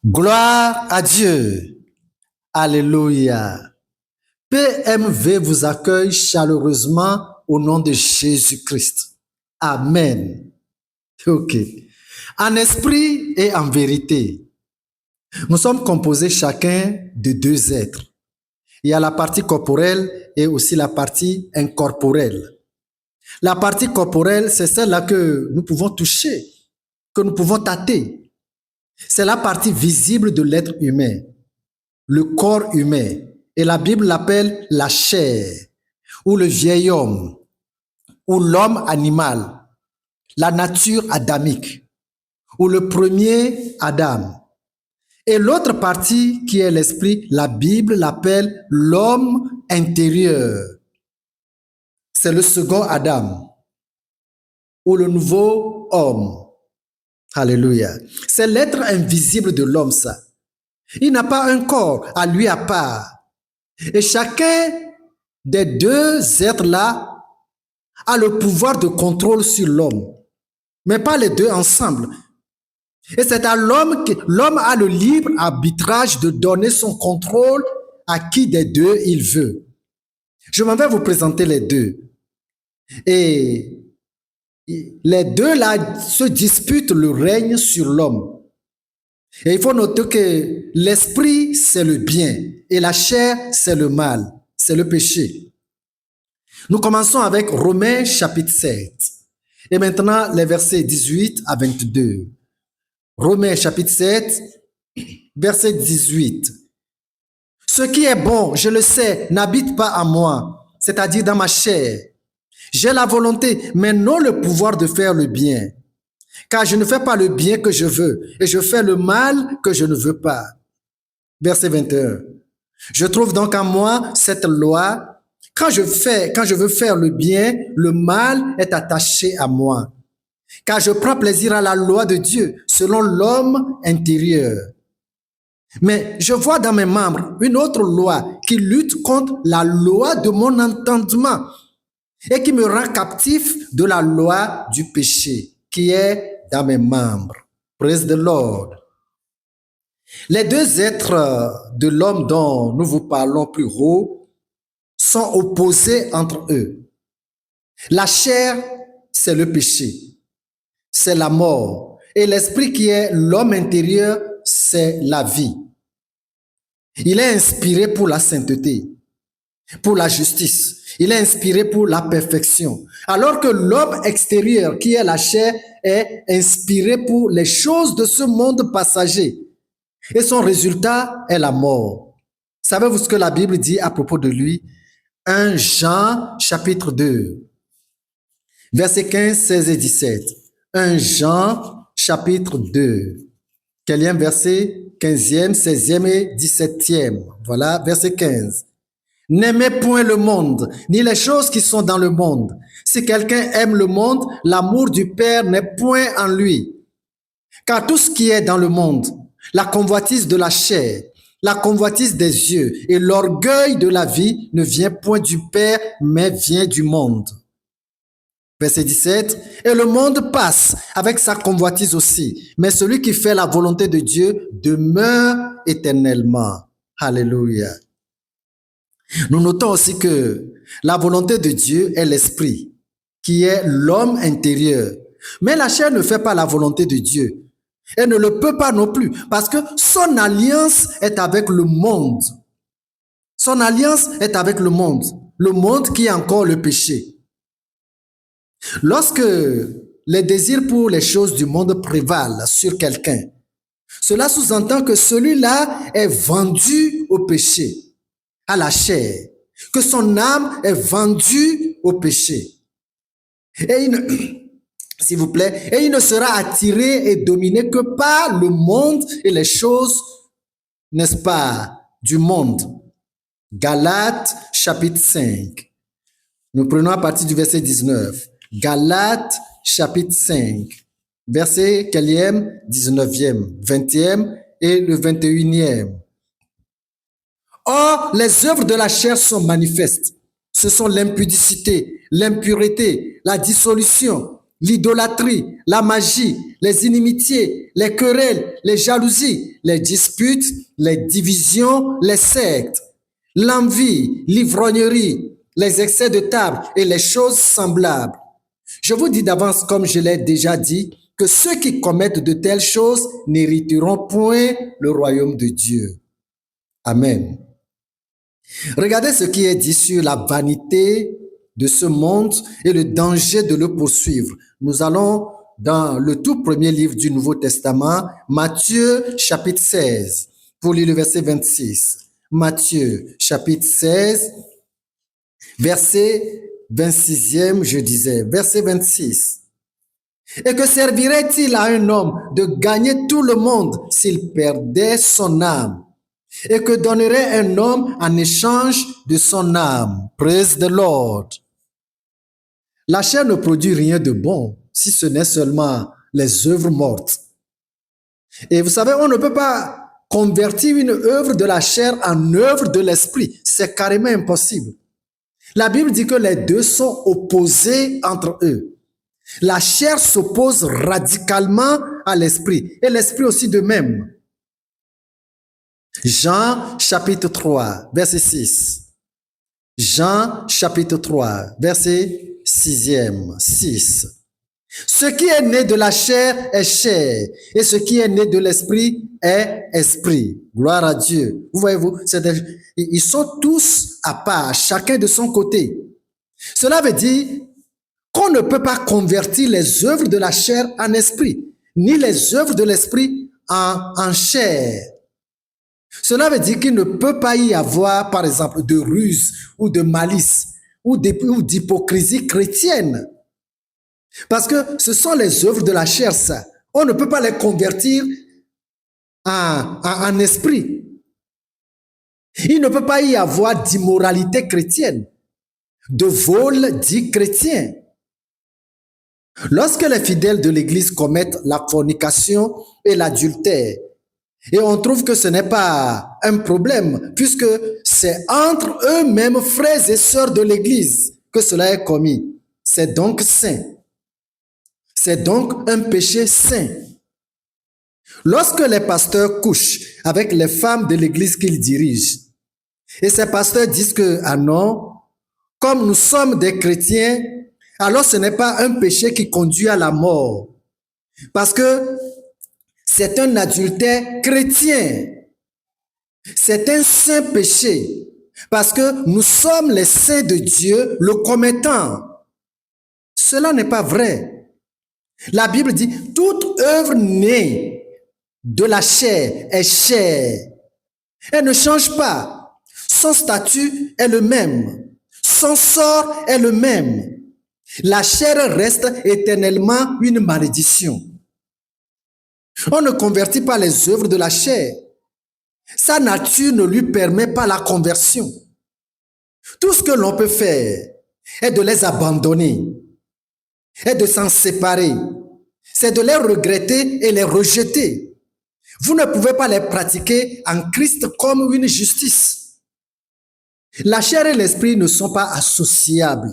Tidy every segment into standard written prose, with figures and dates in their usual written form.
Gloire à Dieu. Alléluia. PMV vous accueille chaleureusement au nom de Jésus-Christ. Amen. Ok. En esprit et en vérité, nous sommes composés chacun de deux êtres. Il y a la partie corporelle et aussi la partie incorporelle. La partie corporelle, c'est celle-là que nous pouvons toucher, que nous pouvons tâter. C'est la partie visible de l'être humain, le corps humain. Et la Bible l'appelle la chair, ou le vieil homme, ou l'homme animal, la nature adamique, ou le premier Adam. Et l'autre partie qui est l'esprit, la Bible l'appelle l'homme intérieur. C'est le second Adam, ou le nouveau homme. Alléluia. C'est l'être invisible de l'homme, ça. Il n'a pas un corps à lui à part. Et chacun des deux êtres-là a le pouvoir de contrôle sur l'homme, mais pas les deux ensemble. Et c'est à l'homme que l'homme a le libre arbitrage de donner son contrôle à qui des deux il veut. Je m'en vais vous présenter les deux. Et les deux là se disputent le règne sur l'homme. Et il faut noter que l'esprit, c'est le bien et la chair, c'est le mal, c'est le péché. Nous commençons avec Romains chapitre 7. Et maintenant, les versets 18 à 22. Romains chapitre 7, verset 18. Ce qui est bon, je le sais, n'habite pas en moi, c'est-à-dire dans ma chair. J'ai la volonté, mais non le pouvoir de faire le bien. Car je ne fais pas le bien que je veux, et je fais le mal que je ne veux pas. Verset 21. Je trouve donc en moi cette loi. Quand je veux faire le bien, le mal est attaché à moi. Car je prends plaisir à la loi de Dieu, selon l'homme intérieur. Mais je vois dans mes membres une autre loi qui lutte contre la loi de mon entendement et qui me rend captif de la loi du péché qui est dans mes membres. Praise the Lord. Les deux êtres de l'homme dont nous vous parlons plus haut sont opposés entre eux. La chair, c'est le péché, c'est la mort. Et l'esprit qui est l'homme intérieur, c'est la vie. Il est inspiré pour la sainteté, pour la justice. Il est inspiré pour la perfection. Alors que l'homme extérieur, qui est la chair, est inspiré pour les choses de ce monde passager. Et son résultat est la mort. Savez-vous ce que la Bible dit à propos de lui? 1 Jean chapitre 2, versets 15, 16 et 17. 1 Jean chapitre 2. Quel verset? 15e, 16e et 17e. Voilà, verset 15. N'aimez point le monde, ni les choses qui sont dans le monde. Si quelqu'un aime le monde, l'amour du Père n'est point en lui. Car tout ce qui est dans le monde, la convoitise de la chair, la convoitise des yeux et l'orgueil de la vie ne vient point du Père, mais vient du monde. Verset 17. Et le monde passe avec sa convoitise aussi, mais celui qui fait la volonté de Dieu demeure éternellement. Alléluia. Nous notons aussi que la volonté de Dieu est l'esprit, qui est l'homme intérieur. Mais la chair ne fait pas la volonté de Dieu. Elle ne le peut pas non plus, parce que son alliance est avec le monde. Son alliance est avec le monde qui est encore le péché. Lorsque les désirs pour les choses du monde prévalent sur quelqu'un, cela sous-entend que celui-là est vendu au péché, à la chair, que son âme est vendue au péché. Et s'il vous plaît, et il ne sera attiré et dominé que par le monde et les choses, n'est-ce pas, du monde. Galates chapitre 5. Nous prenons à partir du verset 19. Galates chapitre 5. Verset quelième, 19e, 20e et le 21e. Or, les œuvres de la chair sont manifestes. Ce sont l'impudicité, l'impureté, la dissolution, l'idolâtrie, la magie, les inimitiés, les querelles, les jalousies, les disputes, les divisions, les sectes, l'envie, l'ivrognerie, les excès de table et les choses semblables. Je vous dis d'avance, comme je l'ai déjà dit, que ceux qui commettent de telles choses n'hériteront point le royaume de Dieu. Amen. Regardez ce qui est dit sur la vanité de ce monde et le danger de le poursuivre. Nous allons dans le tout premier livre du Nouveau Testament, Matthieu chapitre 16, pour lire le verset 26. Matthieu chapitre 16, verset 26e, je disais, verset 26. Et que servirait-il à un homme de gagner tout le monde s'il perdait son âme? Et que donnerait un homme en échange de son âme? Praise the Lord. La chair ne produit rien de bon, si ce n'est seulement les œuvres mortes. Et vous savez, on ne peut pas convertir une œuvre de la chair en œuvre de l'esprit. C'est carrément impossible. La Bible dit que les deux sont opposés entre eux. La chair s'oppose radicalement à l'esprit, et l'esprit aussi de même. Jean chapitre 3, verset 6. Jean chapitre 3, verset 6e, 6. Ce qui est né de la chair est chair, et ce qui est né de l'esprit est esprit. Gloire à Dieu. Vous voyez-vous, ils sont tous à part, chacun de son côté. Cela veut dire qu'on ne peut pas convertir les œuvres de la chair en esprit, ni les œuvres de l'esprit en chair. Cela veut dire qu'il ne peut pas y avoir, par exemple, de ruse ou de malice ou d'hypocrisie chrétienne. Parce que ce sont les œuvres de la chair, ça. On ne peut pas les convertir en esprit. Il ne peut pas y avoir d'immoralité chrétienne, de vol dit chrétien. Lorsque les fidèles de l'Église commettent la fornication et l'adultère, et on trouve que ce n'est pas un problème, puisque c'est entre eux-mêmes, frères et sœurs de l'Église, que cela est commis. C'est donc saint. C'est donc un péché saint. Lorsque les pasteurs couchent avec les femmes de l'Église qu'ils dirigent, et ces pasteurs disent que, ah non, comme nous sommes des chrétiens, alors ce n'est pas un péché qui conduit à la mort. Parce que c'est un adultère chrétien. C'est un saint péché. Parce que nous sommes les saints de Dieu le commettant. Cela n'est pas vrai. La Bible dit, toute œuvre née de la chair est chair. Elle ne change pas. Son statut est le même. Son sort est le même. La chair reste éternellement une malédiction. On ne convertit pas les œuvres de la chair. Sa nature ne lui permet pas la conversion. Tout ce que l'on peut faire est de les abandonner, est de s'en séparer. C'est de les regretter et les rejeter. Vous ne pouvez pas les pratiquer en Christ comme une justice. La chair et l'esprit ne sont pas associables.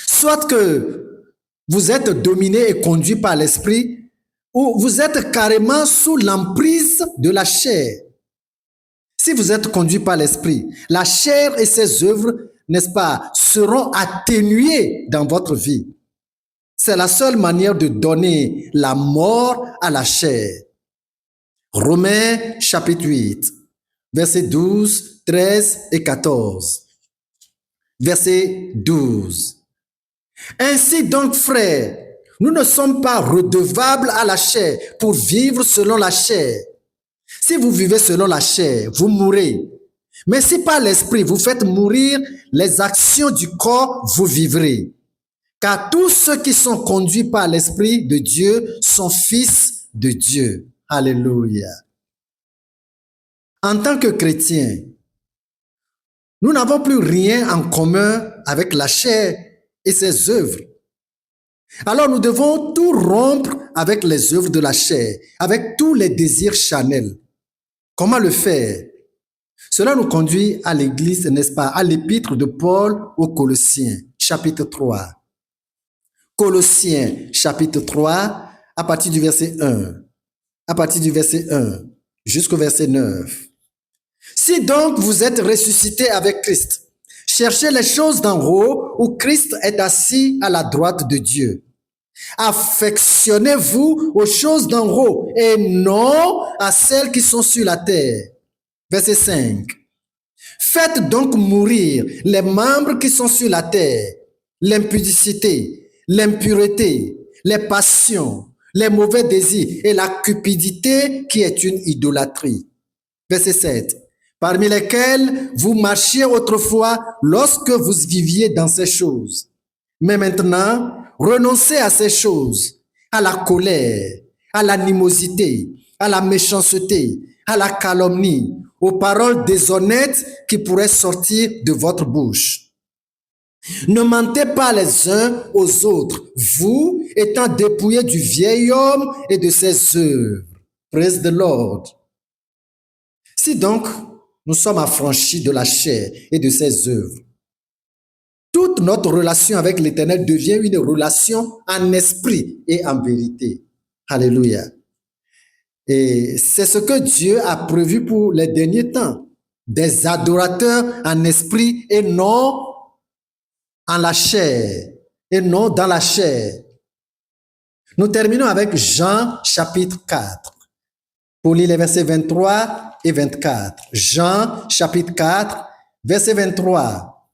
Soit que vous êtes dominé et conduit par l'esprit, ou vous êtes carrément sous l'emprise de la chair. Si vous êtes conduit par l'esprit, la chair et ses œuvres, n'est-ce pas, seront atténuées dans votre vie. C'est la seule manière de donner la mort à la chair. Romains chapitre 8, versets 12, 13 et 14. Verset 12. Ainsi donc, frères, nous ne sommes pas redevables à la chair pour vivre selon la chair. Si vous vivez selon la chair, vous mourrez. Mais si par l'esprit vous faites mourir les actions du corps, vous vivrez. Car tous ceux qui sont conduits par l'esprit de Dieu sont fils de Dieu. Alléluia. En tant que chrétiens, nous n'avons plus rien en commun avec la chair et ses œuvres. Alors nous devons tout rompre avec les œuvres de la chair, avec tous les désirs charnels. Comment le faire? Cela nous conduit à l'Église, n'est-ce pas, à l'épître de Paul aux Colossiens, chapitre 3. Colossiens chapitre 3, à partir du verset 1. À partir du verset 1 jusqu'au verset 9. Si donc vous êtes ressuscité avec Christ, cherchez les choses d'en haut où Christ est assis à la droite de Dieu. Affectionnez-vous aux choses d'en haut et non à celles qui sont sur la terre. Verset 5. Faites donc mourir les membres qui sont sur la terre, l'impudicité, l'impureté, les passions, les mauvais désirs et la cupidité qui est une idolâtrie. Verset 7. Parmi lesquels vous marchiez autrefois lorsque vous viviez dans ces choses. Mais maintenant, renoncez à ces choses, à la colère, à l'animosité, à la méchanceté, à la calomnie, aux paroles déshonnêtes qui pourraient sortir de votre bouche. Ne mentez pas les uns aux autres, vous étant dépouillés du vieil homme et de ses œuvres. Praise the Lord. Si donc nous sommes affranchis de la chair et de ses œuvres, toute notre relation avec l'Éternel devient une relation en esprit et en vérité. Alléluia. Et c'est ce que Dieu a prévu pour les derniers temps. Des adorateurs en esprit et non en la chair. Et non dans la chair. Nous terminons avec Jean chapitre 4. Pour lire les versets 23 et 24. Jean chapitre 4, verset 23.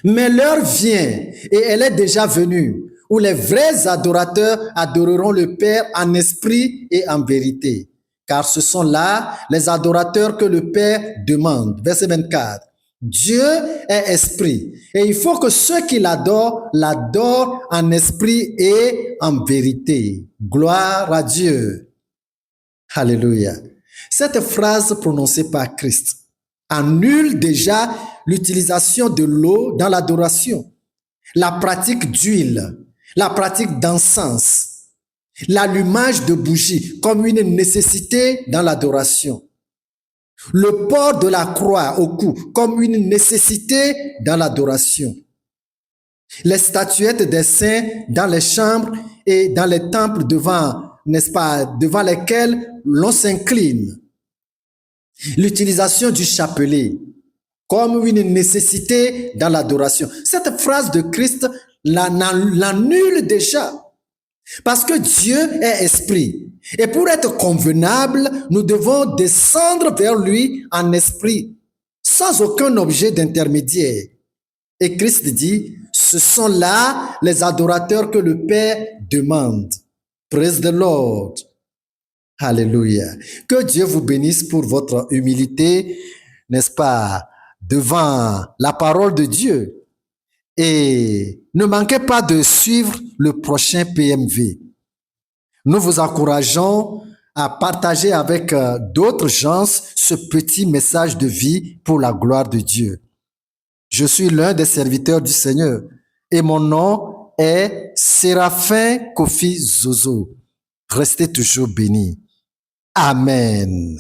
Mais l'heure vient, et elle est déjà venue, où les vrais adorateurs adoreront le Père en esprit et en vérité. Car ce sont là les adorateurs que le Père demande. Verset 24. Dieu est esprit, et il faut que ceux qui l'adorent, l'adorent en esprit et en vérité. Gloire à Dieu. Alléluia. Cette phrase prononcée par Christ annule déjà l'utilisation de l'eau dans l'adoration, la pratique d'huile, la pratique d'encens, l'allumage de bougies comme une nécessité dans l'adoration, le port de la croix au cou comme une nécessité dans l'adoration, les statuettes des saints dans les chambres et dans les temples devant, n'est-ce pas, devant lesquels l'on s'incline, l'utilisation du chapelet comme une nécessité dans l'adoration. Cette phrase de Christ l'annule déjà. Parce que Dieu est esprit. Et pour être convenable, nous devons descendre vers lui en esprit, sans aucun objet d'intermédiaire. Et Christ dit, ce sont là les adorateurs que le Père demande. Praise the Lord. Alléluia. Que Dieu vous bénisse pour votre humilité, n'est-ce pas, devant la parole de Dieu. Et ne manquez pas de suivre le prochain PMV. Nous vous encourageons à partager avec d'autres gens ce petit message de vie pour la gloire de Dieu. Je suis l'un des serviteurs du Seigneur et mon nom est Séraphin Kofi Zozo. Restez toujours bénis. Amen.